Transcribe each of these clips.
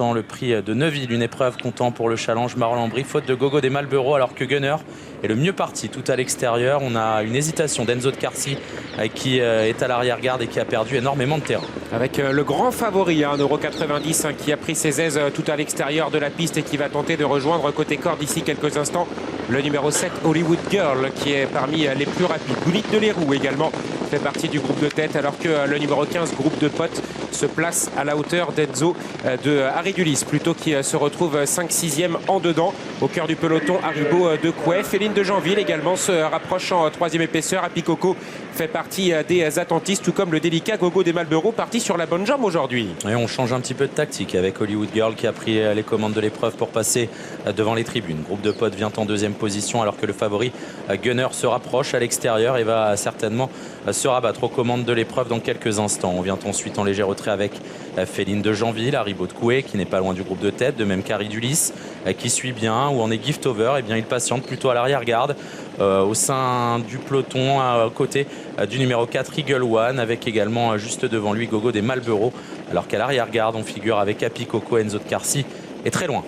l'instant le prix de Neuville, une épreuve comptant pour le challenge Marolles-en-Brie, faute de Gogo des Malboro, alors que Gunner est le mieux parti tout à l'extérieur. On a une hésitation d'Enzo de Carcy qui est à l'arrière-garde et qui a perdu énormément de terrain. Avec le grand favori, 1,90 € qui a pris ses aises tout à l'extérieur de la piste et qui va tenter de rejoindre côté corde d'ici quelques instants le numéro 7 Hollywood Girl, qui est parmi les plus rapides. Gounit de Leroux également fait partie du groupe de tête, alors que le numéro 15 groupe de potes se place à la hauteur d'Enzo de Harry Dulis, plutôt qui se retrouve 5-6e en dedans. Au cœur du peloton, Haribo de Couet. Féline de Janville également se rapproche en 3e épaisseur. Apikoko fait partie des attentistes, tout comme le délicat Gogo des Malboro, parti sur la bonne jambe aujourd'hui. Et on change un petit peu de tactique avec Hollywood Girl qui a pris les commandes de l'épreuve pour passer devant les tribunes. Groupe de potes vient en 2e position, alors que le favori Gunner se rapproche à l'extérieur et va certainement se rabattre aux commandes de l'épreuve dans quelques instants. On vient ensuite en léger retrait avec Féline de Janville, Haribo de Couet qui n'est pas loin du groupe de tête, de même qu'Harry Dulis qui suit bien. Où en est Gift Over, et bien il patiente plutôt à l'arrière-garde au sein du peloton, à côté du numéro 4 Eagle One, avec également juste devant lui Gogo des Malboro, alors qu'à l'arrière-garde on figure avec Apikoko, Enzo de Carcy est très loin.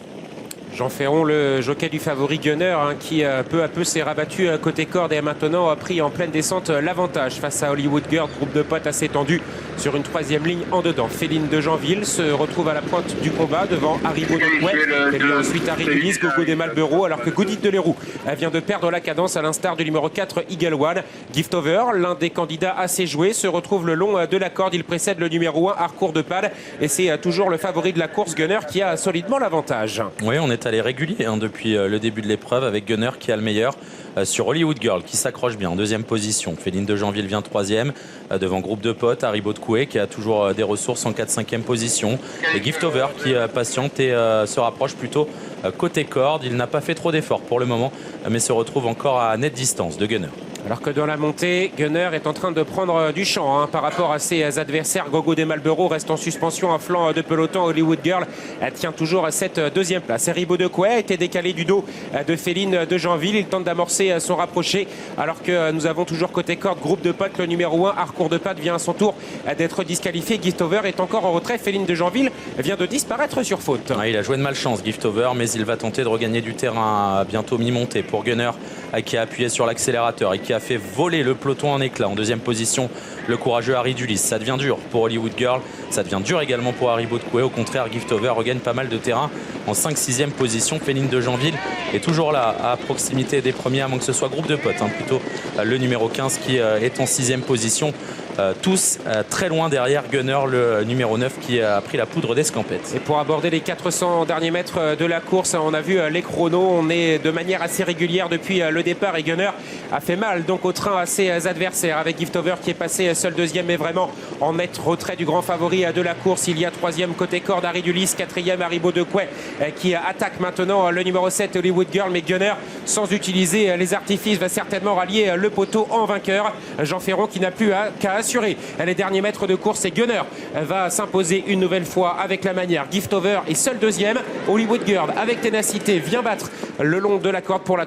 Jean Ferron, le jockey du favori Gunner, qui peu à peu s'est rabattu côté corde et a maintenant pris en pleine descente l'avantage face à Hollywood Girl, groupe de potes assez tendu sur une 3e ligne en dedans. Féline de Janville se retrouve à la pointe du combat devant Haribo de Couet, et lui ensuite Harry Dulis, Gogo des Malboro, alors que Gounit de Leroux vient de perdre la cadence à l'instar du numéro 4 Eagle One. Gift Over, l'un des candidats assez joués, se retrouve le long de la corde. Il précède le numéro 1 Harcourt de Pad, et c'est toujours le favori de la course Gunner qui a solidement l'avantage. Oui, on est allé régulier depuis le début de l'épreuve, avec Gunner qui a le meilleur sur Hollywood Girl qui s'accroche bien en 2e position. Féline de Janville vient 3e devant groupe de potes, Haribo de Couet qui a toujours des ressources en 4-5e position, et Gift Over qui patiente et se rapproche plutôt côté corde. Il n'a pas fait trop d'efforts pour le moment, mais se retrouve encore à nette distance de Gunner. Alors que dans la montée, Gunner est en train de prendre du champ par rapport à ses adversaires. Gogo des Malboro reste en suspension à flanc de peloton. Hollywood Girl tient toujours à cette 2e place. Haribo de Couet a été décalé du dos de Féline de Janville. Il tente d'amorcer son rapproché, alors que nous avons toujours côté corde groupe de potes. Le numéro 1 Harcourt de Pad vient à son tour d'être disqualifié. Gift Over est encore en retrait. Féline de Janville vient de disparaître sur faute. Il a joué de malchance Gift Over, mais il va tenter de regagner du terrain à bientôt mi-montée pour Gunner, qui a appuyé sur l'accélérateur et qui a fait voler le peloton en éclats. En 2e position, le courageux Harry Dulis. Ça devient dur pour Hollywood Girl, ça devient dur également pour Haribo de Couet. Au contraire, Gift Over regagne pas mal de terrain en 5-6e position. Féline de Janville est toujours là à proximité des premiers, à moins que ce soit groupe de potes, plutôt le numéro 15 qui est en 6e position. Tous très loin derrière Gunner, le numéro 9 qui a pris la poudre d'escampette. Et pour aborder les 400 derniers mètres de la course, on a vu les chronos, on est de manière assez régulière depuis le départ, et Gunner a fait mal donc au train à ses adversaires, avec Gift Over qui est passé seul 2e, mais vraiment en net retrait du grand favori de la course. Il y a 3e côté corde Harry Dulis, 4e Haribo de Couet qui attaque maintenant le numéro 7 Hollywood Girl, mais Gunner, sans utiliser les artifices, va certainement rallier le poteau en vainqueur. Jean Ferron qui n'a plus qu'à assurer les derniers mètres de course, et Gunner va s'imposer une nouvelle fois avec la manière. Gift Over est seul 2e. Hollywood Girl avec ténacité vient battre le long de la corde pour la